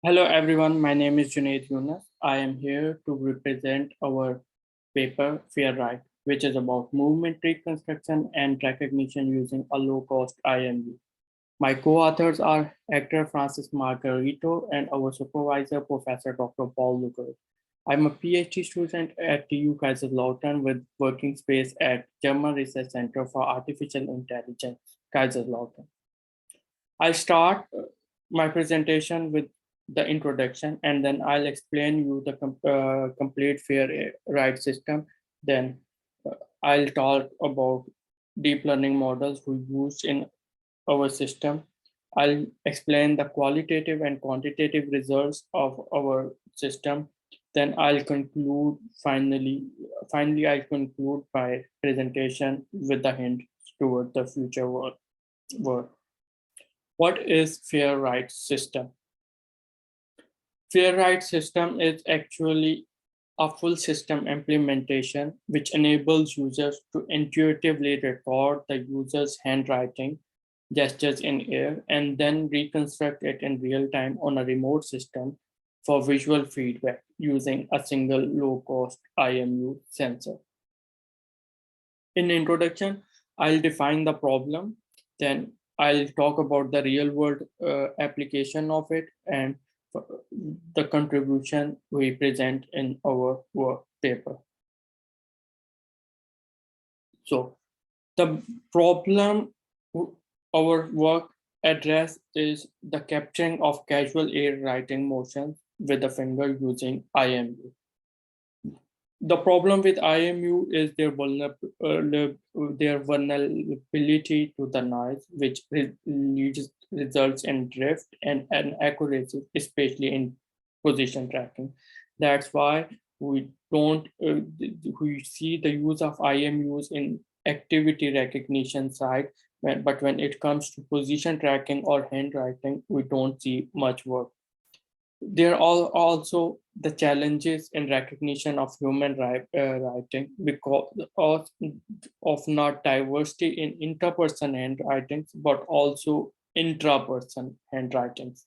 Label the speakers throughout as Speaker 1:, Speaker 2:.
Speaker 1: Hello everyone, my name is Junaid Yunus. I am here to represent our paper FAirWrite, which is about movement reconstruction and recognition using a low-cost IMU. My co-authors are actor Francis Margarito and our supervisor, Professor Dr. Paul Luger. I'm a PhD student at TU Kaiserslautern with working space at German Research Center for Artificial Intelligence, Kaiserslautern. I'll start my presentation with the introduction, and then I'll explain you the complete fair right system. Then I'll talk about deep learning models we use in our system. I'll explain the qualitative and quantitative results of our system. Then I'll conclude finally I'll conclude my presentation with the hint toward the future work. What is fair right system? FAirWrite system is actually a full system implementation which enables users to intuitively record the user's handwriting, gestures in air, and then reconstruct it in real time on a remote system for visual feedback using a single low-cost IMU sensor. In introduction, I'll define the problem, then I'll talk about the real-world application of it and the contribution we present in our work paper. So the problem our work address is the capturing of casual air writing motions with the finger using IMU. The problem with IMU is their vulnerability to the noise, which results in drift and inaccuracy, especially in position tracking. That's why we don't we see the use of IMUs in activity recognition side, but when it comes to position tracking or handwriting, we don't see much work. There are also the challenges in recognition of human writing because of not diversity in interperson handwritings, but also intraperson handwritings.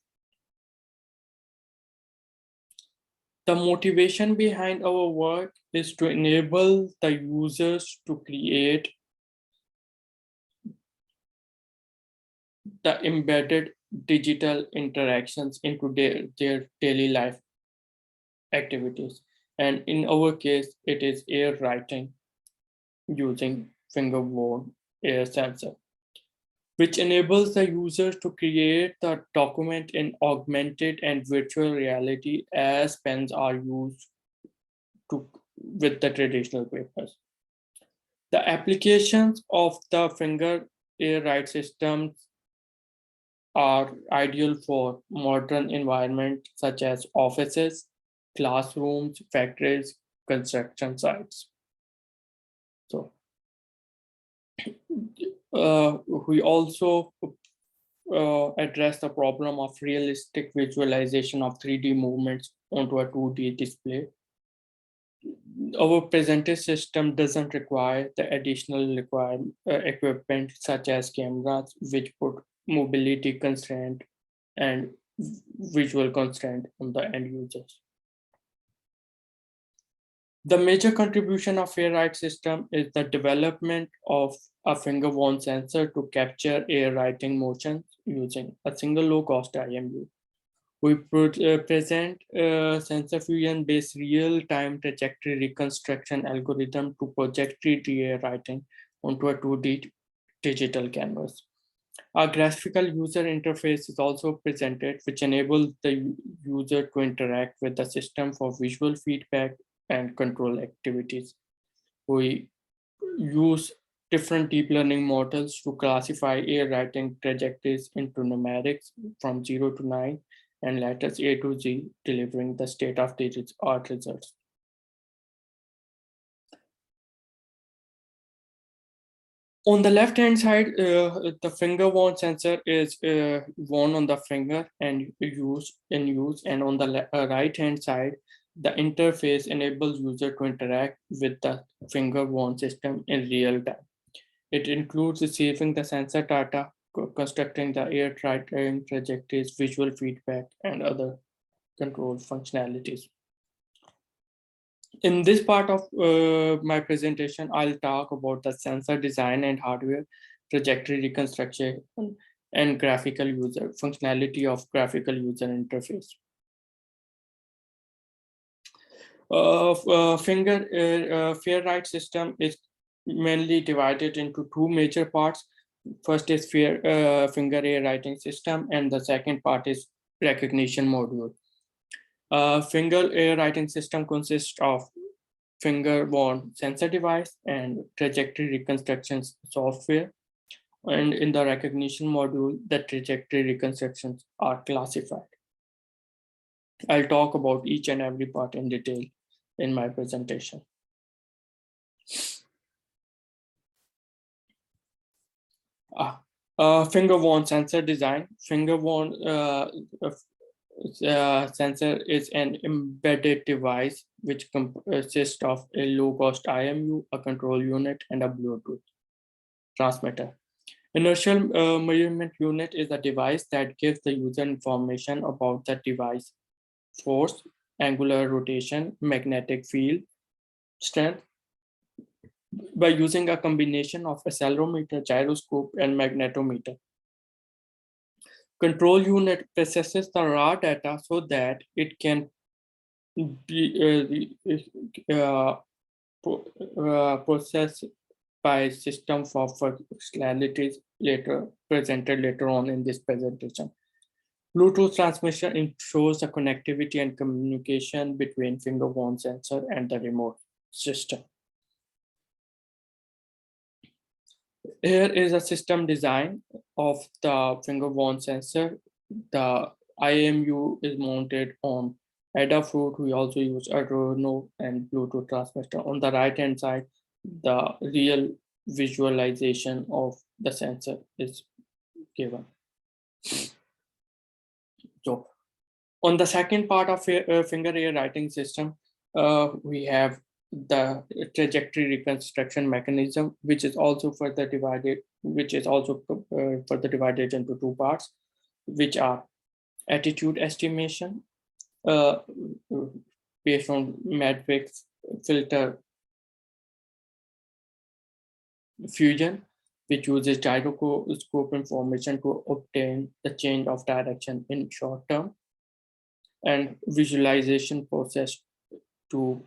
Speaker 1: The motivation behind our work is to enable the users to create the embedded digital interactions into their daily life activities. And in our case, it is air writing using finger-worn air sensor, which enables the users to create the document in augmented and virtual reality as pens are used with the traditional papers. The applications of the finger air write systems are ideal for modern environments such as offices, classrooms, factories, construction sites. So we also address the problem of realistic visualization of 3D movements onto a 2D display. Our presented system doesn't require the additional equipment such as cameras, which put mobility constraint and visual constraint on the end users. The major contribution of FAirWrite system is the development of a finger-worn sensor to capture air writing motions using a single low-cost IMU. We present sensor fusion-based real-time trajectory reconstruction algorithm to project 3D air writing onto a 2D digital canvas. A graphical user interface is also presented, which enables the user to interact with the system for visual feedback and control activities. We use different deep learning models to classify air writing trajectories into numerics from 0 to 9 and letters A to Z, delivering the state-of-the-art results. On the left-hand side, the finger-worn sensor is worn on the finger and used, and on the right-hand side, the interface enables user to interact with the finger-worn system in real time. It includes receiving the sensor data, constructing the air writing trajectories, visual feedback, and other control functionalities. In this part of my presentation, I'll talk about the sensor design and hardware, trajectory reconstruction, and graphical user functionality of graphical user interface. FAirWrite system is mainly divided into two major parts. First is finger A writing system, and the second part is recognition module. Finger A writing system consists of finger-borne sensor device and trajectory reconstruction software. And in the recognition module, the trajectory reconstructions are classified. I'll talk about each and every part in detail in my presentation. Finger-borne sensor design. Finger-borne sensor is an embedded device which consists of a low-cost IMU, a control unit, and a Bluetooth transmitter. Inertial measurement unit is a device that gives the user information about the device force, angular rotation, magnetic field strength by using a combination of accelerometer, gyroscope, and magnetometer. Control unit processes the raw data so that it can be processed by system for functionalities presented later on in this presentation. Bluetooth transmission ensures the connectivity and communication between finger-borne sensor and the remote system. Here is a system design of the finger-borne sensor. The IMU is mounted on Adafruit. We also use Arduino and Bluetooth transmitter. On the right-hand side, the real visualization of the sensor is given. So on the second part of finger A writing system, we have the trajectory reconstruction mechanism, which is also further divided into two parts, which are attitude estimation based on matrix filter fusion, which uses gyroscope information to obtain the change of direction in short term, and visualization process to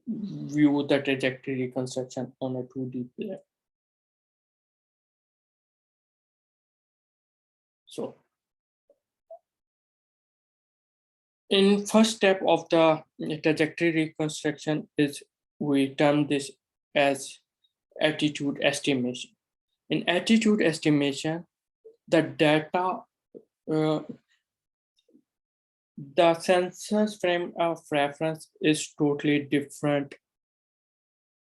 Speaker 1: view the trajectory reconstruction on a 2D plane. So in first step of the trajectory reconstruction is we term this as attitude estimation. In attitude estimation, the data, the sensor's frame of reference is totally different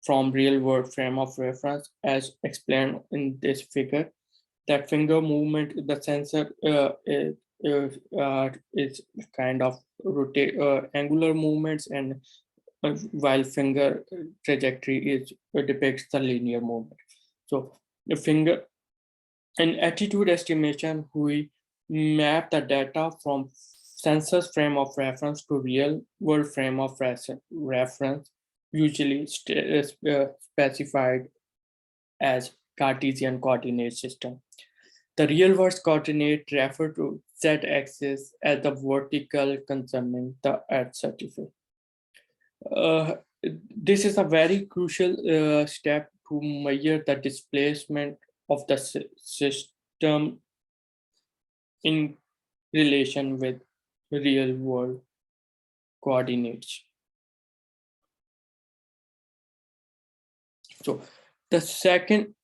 Speaker 1: from real world frame of reference as explained in this figure. That finger movement, the sensor is kind of angular movements, and while finger trajectory depicts the linear movement. So the finger in attitude estimation, we map the data from sensor's frame of reference to real world frame of reference, usually specified as Cartesian coordinate system. The real world coordinate refer to z-axis as the vertical concerning the earth surface. This is a very crucial step to measure the displacement of the system in relation with real world coordinates. So the second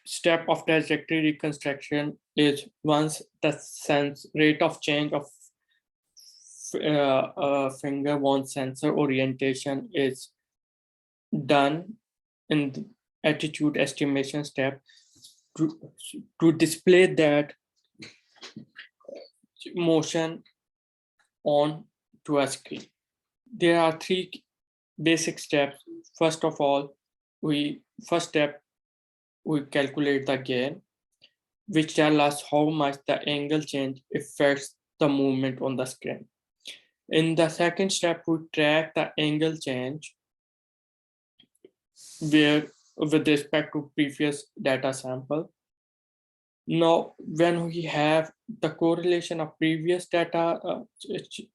Speaker 1: step of trajectory reconstruction is once the rate of change of finger-borne sensor orientation is done in the attitude estimation step to display that motion on to a screen. There are three basic steps. First of all, we calculate the gain. which tell us how much the angle change affects the movement on the screen. In the second step, we track the angle change where with respect to previous data sample. Now, when we have the correlation of previous data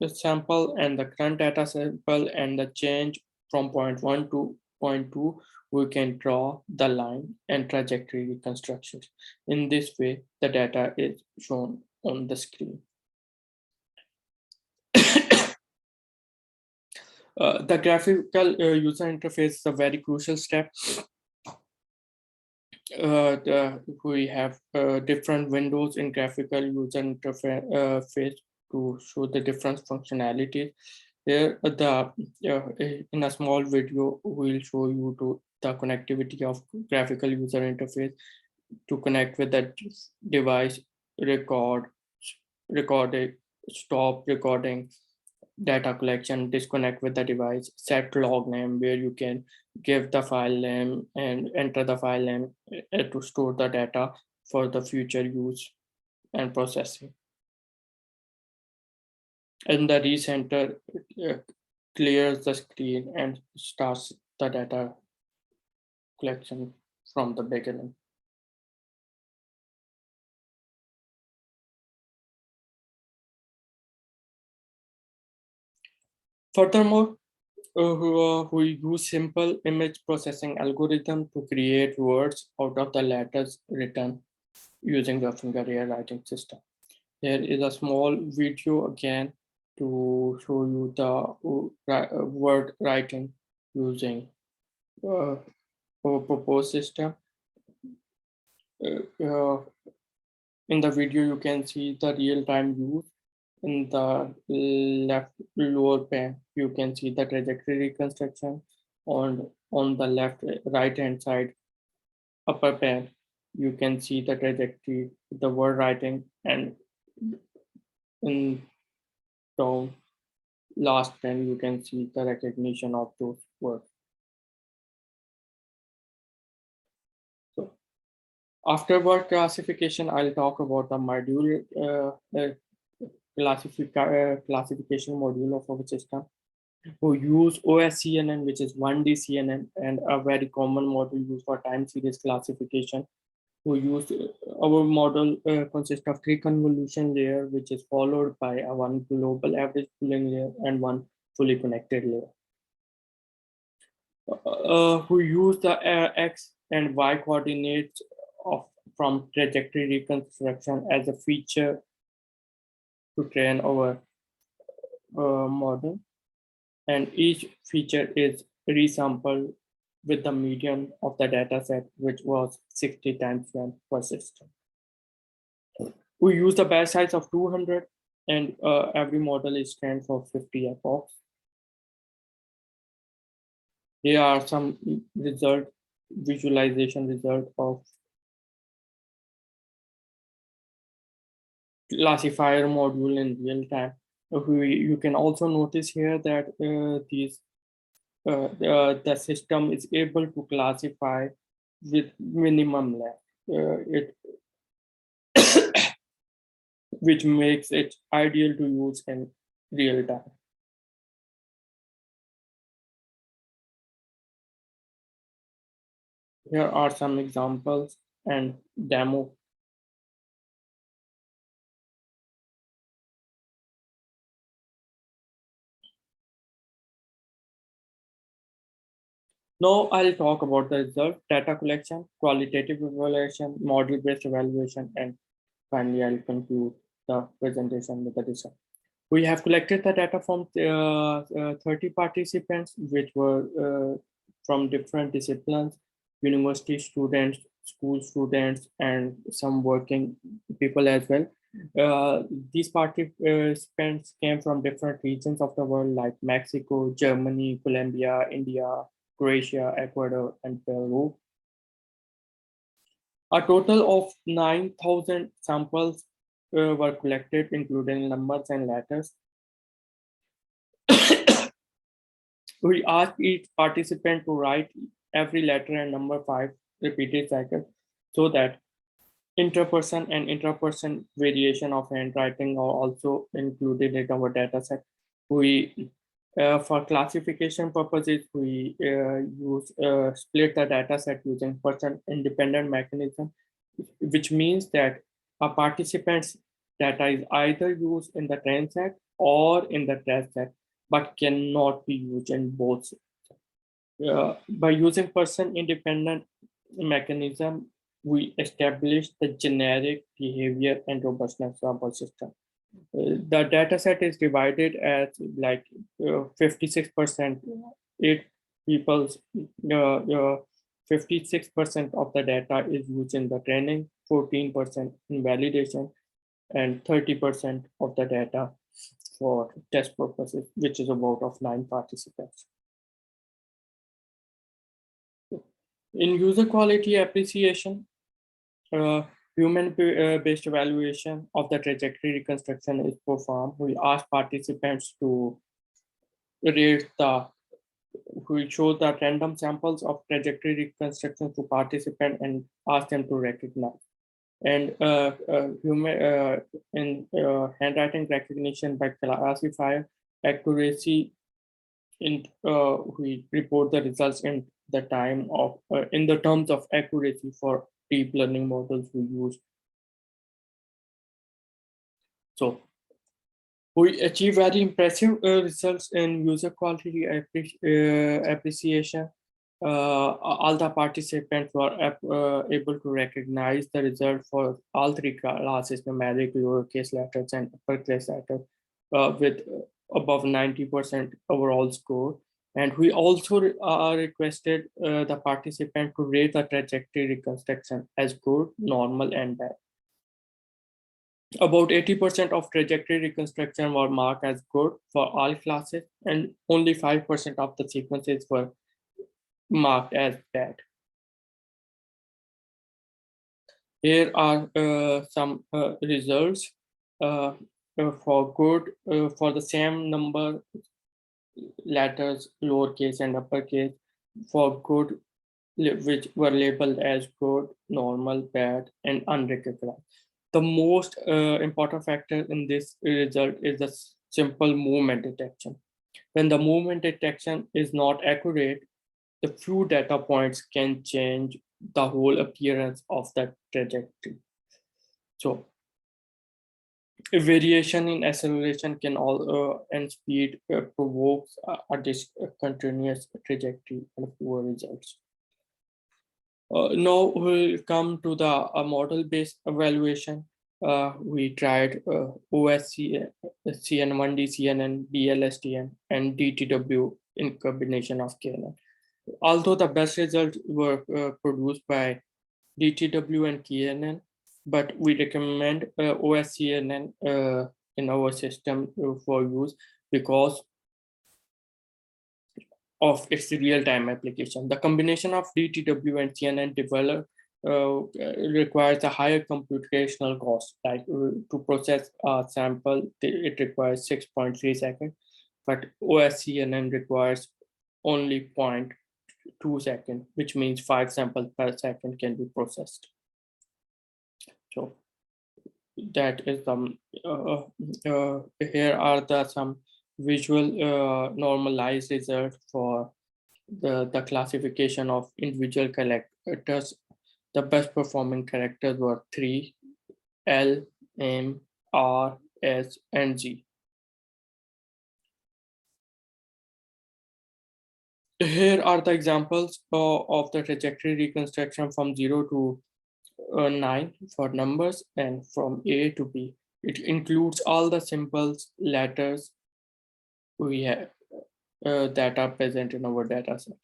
Speaker 1: sample and the current data sample and the change from point 1 to point 2, we can draw the line and trajectory reconstructions. In this way, the data is shown on the screen. The graphical user interface is a very crucial step. We have different windows in graphical user interface to show the different functionalities. Here, in a small video, we'll show you to the connectivity of graphical user interface to connect with the device, recording, stop recording, data collection, disconnect with the device, set log name where you can give the file name and enter the file name to store the data for the future use and processing. And the recenter clears the screen and starts the data collection from the beginning. Furthermore, we use simple image processing algorithm to create words out of the letters written using the FAirWrite system. Here is a small video again to show you the word writing using our proposed system. In the video, you can see the real-time use. In the left lower pane, you can see the trajectory reconstruction. On the left right hand side upper pane, you can see the trajectory, the word writing, and in down last pane, you can see the recognition of those words. So after word classification, I'll talk about the module classification module of our system. We use OSCNN, which is 1D CNN, and a very common model used for time series classification. We use our model consists of 3 convolution layer, which is followed by a 1 global average pooling layer and 1 fully connected layer. We use the X and Y coordinates from trajectory reconstruction as a feature to train our model, and each feature is resampled with the median of the data set, which was 60 times 1 per system. We use the batch size of 200, and every model is trained for 50 epochs. Here are some visualization result of classifier module in real time. You can also notice here that the system is able to classify with minimum length, which makes it ideal to use in real time. Here are some examples and demo. Now I'll talk about the result, data collection, qualitative evaluation, model-based evaluation, and finally I'll conclude the presentation with the result. We have collected the data from 30 participants, which were from different disciplines, university students, school students, and some working people as well. These participants came from different regions of the world like Mexico, Germany, Colombia, India, Croatia, Ecuador, and Peru. A total of 9,000 samples were collected, including numbers and letters. We asked each participant to write every letter and number 5 repeated cycles so that Interperson and intraperson variation of handwriting are also included in our data set. We, for classification purposes, we use split the data set using person independent mechanism, which means that a participant's data is either used in the train set or in the test set, but cannot be used in both. By using person independent mechanism, we establish the generic behavior and robustness sample system. The data set is divided as like 56%, eight people's 56% of the data is used in the training, 14% in validation, and 30% of the data for test purposes, which is about of 9 participants. In user quality appreciation, human-based evaluation of the trajectory reconstruction is performed. We ask participants to rate the, we show the random samples of trajectory reconstruction to participants and ask them to recognize. And in handwriting recognition by classifier accuracy, we report the results in the time of in the terms of accuracy for deep learning models we use. So we achieve very impressive results in user quality appreciation. All the participants were able to recognize the result for all three classes, numeric, lowercase letters, and uppercase letters, with above 90% overall score. And we also requested the participant to rate the trajectory reconstruction as good, normal, and bad. About 80% of trajectory reconstruction were marked as good for all classes, and only 5% of the sequences were marked as bad. Here are some results for good for the same number letters, lowercase and uppercase, for good, which were labeled as good, normal, bad, and unrecognized. The most important factor in this result is the simple movement detection. When the movement detection is not accurate, the few data points can change the whole appearance of the trajectory. So a variation in acceleration can all and speed provokes a discontinuous trajectory and poor results. Now we'll come to the model-based evaluation. We tried OSC, CN1D, CNN, BLSTM, and DTW in combination of KNN. Although the best results were produced by DTW and KNN, but we recommend OSCNN in our system for use because of its real-time application. The combination of DTW and CNN develop requires a higher computational cost. Like to process a sample, it requires 6.3 seconds, but OSCNN requires only 0.2 seconds, which means 5 samples per second can be processed. So that is some. Here are some visual normalized results for the classification of individual characters. The best performing characters were 3, L, M, R, S, and Z. Here are the examples of the trajectory reconstruction from 0 to 9 for numbers and from A to B. It includes all the symbols, letters we have that are present in our data set.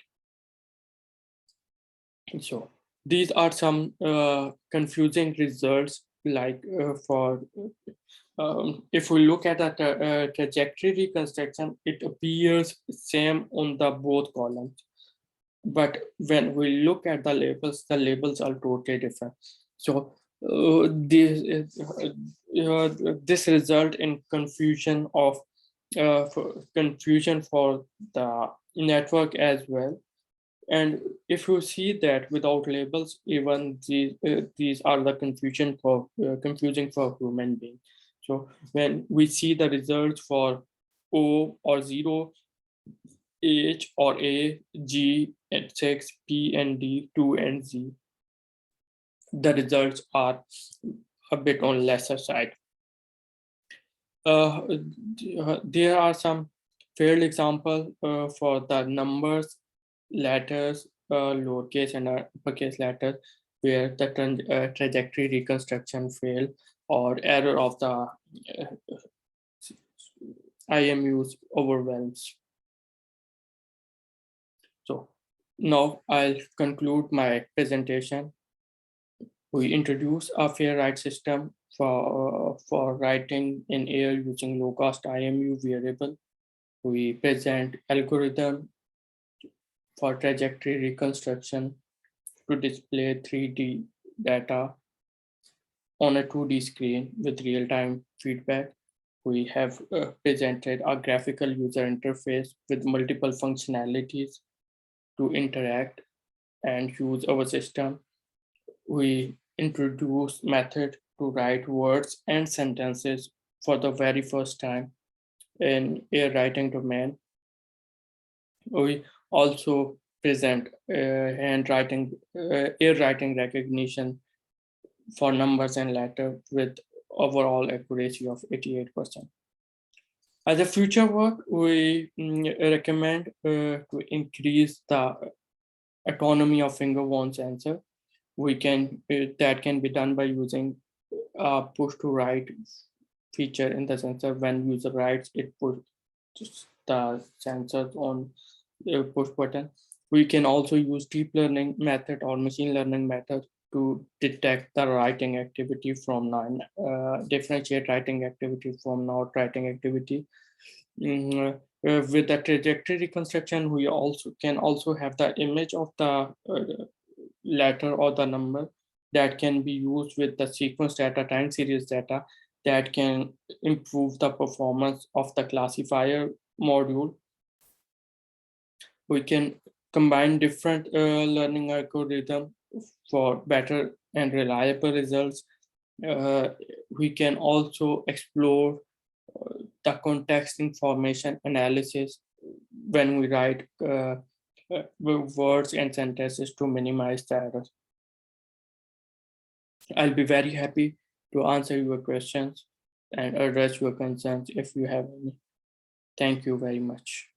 Speaker 1: So these are some confusing results, like for if we look at the trajectory reconstruction, it appears same on the both columns. But when we look at the labels are totally different. So this result in confusion for the network as well. And if you see that without labels, even these are the confusing for human being. So when we see the results for O or 0, H or A, G and 6, P and D, 2 and Z, the results are a bit on lesser side. Uh, there are some failed example for the numbers, letters, lowercase and uppercase letters, where the trajectory reconstruction failed or error of the IMUs overwhelms. So now I'll conclude my presentation. We introduce a FAirWrite system for writing in air using low-cost IMU variable. We present algorithm for trajectory reconstruction to display 3D data on a 2D screen with real-time feedback. We have presented a graphical user interface with multiple functionalities to interact and use our system. We introduce method to write words and sentences for the very first time in air writing domain. We also present air writing recognition for numbers and letters with overall accuracy of 88%. As a future work, we recommend to increase the autonomy of finger one sensor. That can be done by using a push to write feature in the sensor. When user writes, it puts the sensor on push button. We can also use deep learning method or machine learning method to detect the writing activity from differentiate writing activity from not writing activity. With the trajectory reconstruction, we can also have the image of the letter or the number that can be used with the sequence data, time series data, that can improve the performance of the classifier module. We can combine different learning algorithm for better and reliable results. We can also explore the context information analysis when we write words and sentences to minimize the errors. I'll be very happy to answer your questions and address your concerns if you have any. Thank you very much.